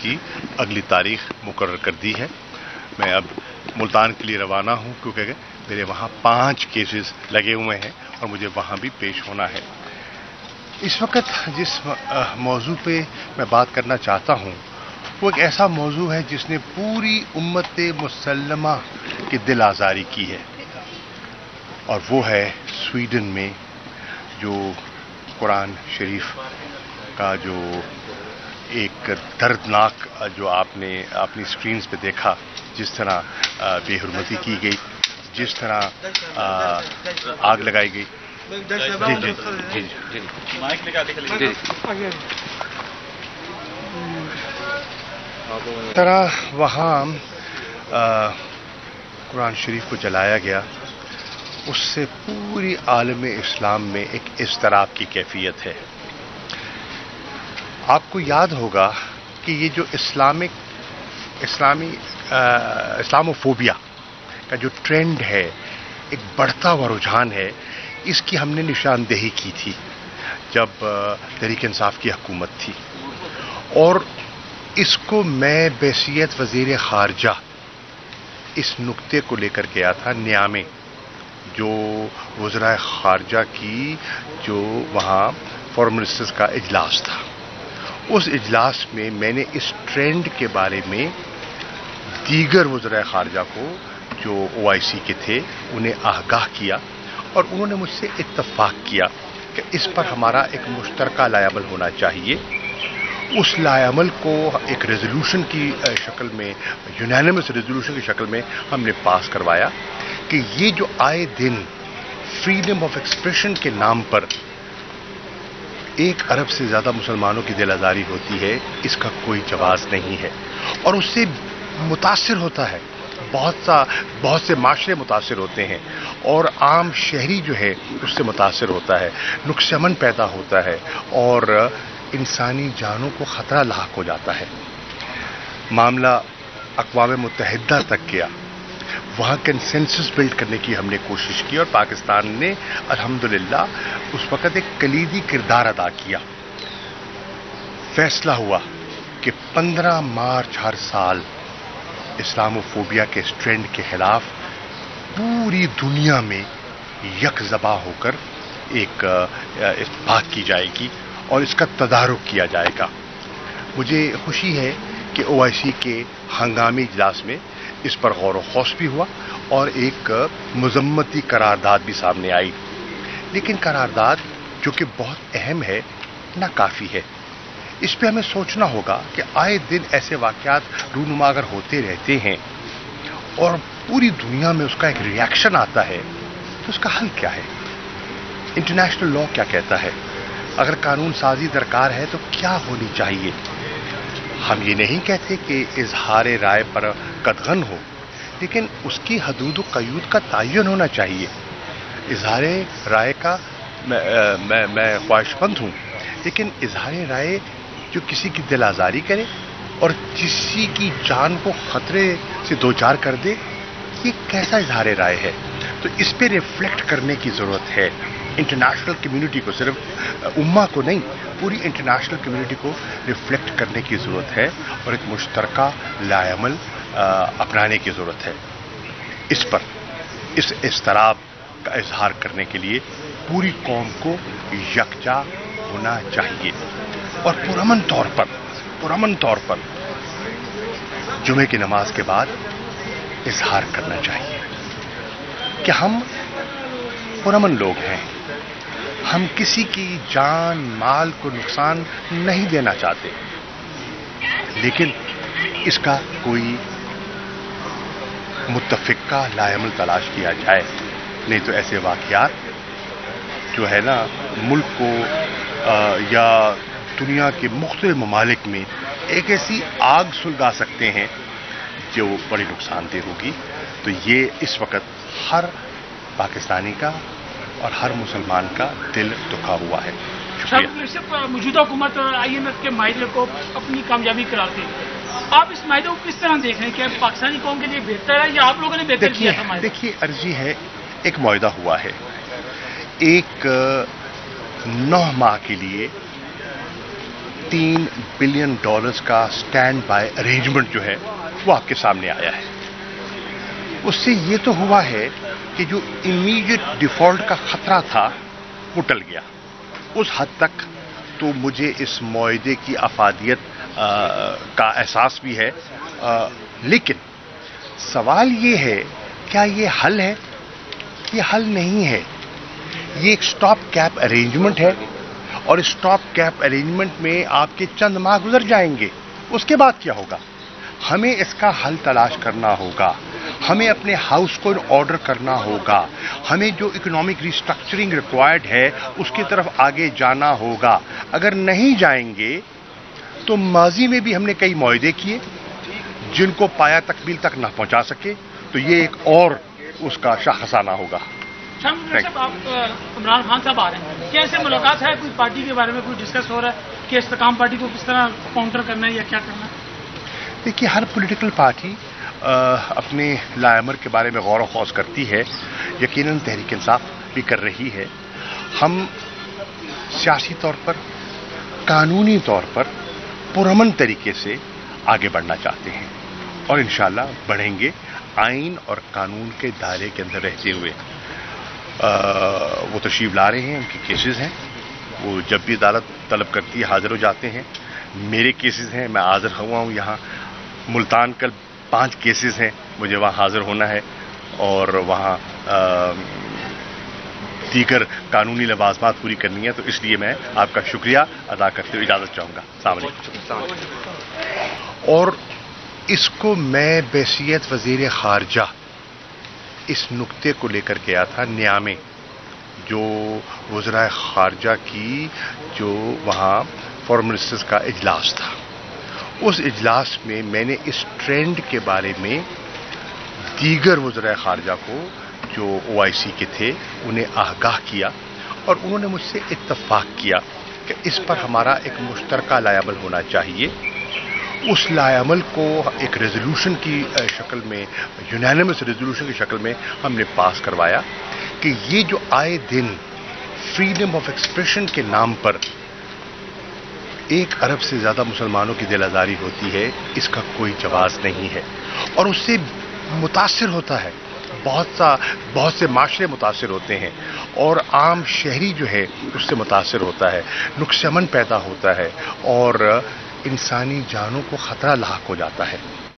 की अगली तारीख मुकर्रर कर दी है। मैं अब मुल्तान के लिए रवाना हूँ क्योंकि मेरे वहाँ 5 केसेस लगे हुए हैं और मुझे वहाँ भी पेश होना है। इस वक्त जिस मौजू पे मैं बात करना चाहता हूँ वो एक ऐसा मौजू है जिसने पूरी उम्मत मुसल्लमा की दिल आज़ारी की है, और वो है स्वीडन में जो कुरान शरीफ का जो एक दर्दनाक जो आपने अपनी स्क्रीन्स पे देखा, जिस तरह बेहुरमती की गई, जिस तरह आग लगाई गई। जी जी जी जी तरह वहाँ कुरान शरीफ को जलाया गया, उससे पूरी आलम इस्लाम में एक इज़्तिराब की कैफियत है। आपको याद होगा कि ये जो इस्लामोफोबिया का जो ट्रेंड है, एक बढ़ता हुआ रुझान है, इसकी हमने निशानदेही की थी जब तहरीक इंसाफ की हुकूमत थी, और इसको मैं बहैसियत वज़ीर ख़ारजा इस नुक्ते को लेकर गया था न्यामे, जो वज़राए ख़ारजा की जो वहाँ फॉरेन मिनिस्टर्स का इजलास था। उस इजलास में मैंने इस ट्रेंड के बारे में दीगर वज़राए ख़ारजा को जो OIC के थे उन्हें आगाह किया, और उन्होंने मुझसे इत्तफ़ाक़ किया कि इस पर हमारा एक मुश्तरका लाएअमल होना चाहिए। उस लाएअमल को एक रेजोल्यूशन की शक्ल में, यूनानिमस रेजोल्यूशन की शक्ल में हमने पास करवाया कि ये जो आए दिन फ्रीडम ऑफ एक्सप्रेशन के नाम पर 1 अरब से ज़्यादा मुसलमानों की दिल आज़ारी होती है, इसका कोई जवाज़ नहीं है, और उससे मुतासिर होता है, बहुत से माशरे मुतासिर होते हैं, और आम शहरी जो है उससे मुतासिर होता है, नुक्स अमन पैदा होता है, और इंसानी जानों को ख़तरा लाहक हो जाता है। मामला अक़वाम मुत्तहिदा तक गया, वहाँ कंसेंसस बिल्ड करने की हमने कोशिश की, और पाकिस्तान ने अल्हम्दुलिल्लाह उस वक़्त एक कलीदी किरदार अदा किया। फैसला हुआ कि 15 मार्च हर साल इस्लामोफोबिया के इस ट्रेंड के खिलाफ पूरी दुनिया में यकजबा होकर एक बात की जाएगी और इसका तदारुक किया जाएगा। मुझे खुशी है कि OIC के हंगामी इजलास में इस पर गौर व खौस भी हुआ और एक मुज़म्मती करारदाद भी सामने आई, लेकिन करारदाद जो कि बहुत अहम है नाकाफ़ी है। इस पे हमें सोचना होगा कि आए दिन ऐसे वाक़यात रूनुमा अगर होते रहते हैं और पूरी दुनिया में उसका एक रिएक्शन आता है, तो उसका हल क्या है? इंटरनेशनल लॉ क्या कहता है? अगर कानून साजी दरकार है तो क्या होनी चाहिए? हम ये नहीं कहते कि इजहार राय पर कतगन हो, लेकिन उसकी हदूद व क़यूद का तयन होना चाहिए। इजहार राय का मैं ख्वाहिशमंद हूँ, लेकिन इजहार राय जो किसी की दिल आज़ारी करे और किसी की जान को ख़तरे से दो चार कर दे, ये कैसा इजहार राय है? तो इस पे रिफ्लेक्ट करने की ज़रूरत है। इंटरनेशनल कम्युनिटी को, सिर्फ उम्मा को नहीं, पूरी इंटरनेशनल कम्युनिटी को रिफ्लेक्ट करने की ज़रूरत है और एक मुश्तरका लाएअमल अपनाने की ज़रूरत है। इस पर इस इज़्तिराब का इजहार करने के लिए पूरी कौम को यकजा होना चाहिए और पुरअमन तौर पर जुमे की नमाज के बाद इजहार करना चाहिए कि हम पुरअमन लोग हैं, हम किसी की जान माल को नुकसान नहीं देना चाहते, लेकिन इसका कोई मुत्तफ़िका लाएअमल तलाश किया जाए, नहीं तो ऐसे वाक़यात जो है ना मुल्क को या दुनिया के मुख्तलिफ ममालिक में एक ऐसी आग सुलगा सकते हैं जो बड़ी नुकसानदेह होगी। तो ये इस वक्त हर पाकिस्तानी का और हर मुसलमान का दिल दुखा हुआ है। शुक्रिया। मौजूदा हुकूमत IMF के मायदे को अपनी कामयाबी कराती है, आप इस मायदे को किस तरह देख रहे हैं? क्या पाकिस्तानी कौम के लिए बेहतर है या आप लोगों ने बेहतर किया था? देखिए, अर्जी है, एक मुआहदा हुआ है, एक 9 माह के लिए $3 बिलियन का स्टैंड बाय अरेंजमेंट जो है वो आपके सामने आया है। उससे ये तो हुआ है कि जो इमीडिएट डिफॉल्ट का खतरा था वो टल गया। उस हद तक तो मुझे इस मुआहदे की अफादियत का एहसास भी है, लेकिन सवाल ये है, क्या ये हल है? ये हल नहीं है। ये एक स्टॉप कैप अरेंजमेंट है, और स्टॉप कैप अरेंजमेंट में आपके चंद माह गुजर जाएंगे। उसके बाद क्या होगा? हमें इसका हल तलाश करना होगा, हमें अपने हाउस को ऑर्डर करना होगा, हमें जो इकोनॉमिक रिस्ट्रक्चरिंग रिक्वायर्ड है उसकी तरफ आगे जाना होगा। अगर नहीं जाएंगे तो माजी में भी हमने कई मुआहदे किए जिनको पाया तकमील तक ना पहुंचा सके, तो ये एक और उसका शाखसाना होगा। साहब, आप इमरान खान साहब आ रहे हैं, क्या ऐसे मुलाकात है, कोई पार्टी के बारे में कोई डिस्कस हो रहा है कि इस्तेकाम पार्टी को किस तरह काउंटर करना है या क्या करना है? देखिए, हर पॉलिटिकल पार्टी अपने लायमर के बारे में गौर व खौज करती है। यकीनन तहरीक इंसाफ भी कर रही है। हम सियासी तौर पर, कानूनी तौर पर पुरअमन तरीके से आगे बढ़ना चाहते हैं, और इंशाअल्लाह बढ़ेंगे, आइन और कानून के दायरे के अंदर रहते हुए। वो तशरीफ ला रहे हैं, उनके केसेस हैं, वो जब भी अदालत तलब करती है हाजिर हो जाते हैं। मेरे केसेस हैं, मैं हाजिर हुआ हूँ यहाँ मुल्तान। कल 5 केसेस हैं, मुझे वहाँ हाजिर होना है, और वहाँ दीगर कानूनी लवाजमात पूरी करनी है। तो इसलिए मैं आपका शुक्रिया अदा करते हुए इजाज़त चाहूँगा। अस्सलाम वालेकुम। और इसको मैं बहैसियत वज़ीर ख़ारजा इस नुक्ते को लेकर गया था न्यामे, जो वज़राए ख़ारजा की जो वहाँ फॉरेन मिनिस्टर्स का इजलास था। उस इजलास में मैंने इस ट्रेंड के बारे में दीगर वज़राए ख़ारजा को जो OIC के थे उन्हें आगाह किया, और उन्होंने मुझसे इत्तफाक किया कि इस पर हमारा एक मुश्तरका लायअमल होना चाहिए। उस लायअमल को एक रेजोल्यूशन की शक्ल में, यूनानिमस रेजोल्यूशन की शक्ल में हमने पास करवाया कि ये जो आए दिन फ्रीडम ऑफ एक्सप्रेशन के नाम पर 1 अरब से ज़्यादा मुसलमानों की दिल आज़ारी होती है, इसका कोई जवाज़ नहीं है, और उससे मुतासिर होता है, बहुत से माशरे मुतासिर होते हैं, और आम शहरी जो है उससे मुतासिर होता है, नुक्स अमन पैदा होता है, और इंसानी जानों को खतरा लाक हो जाता है।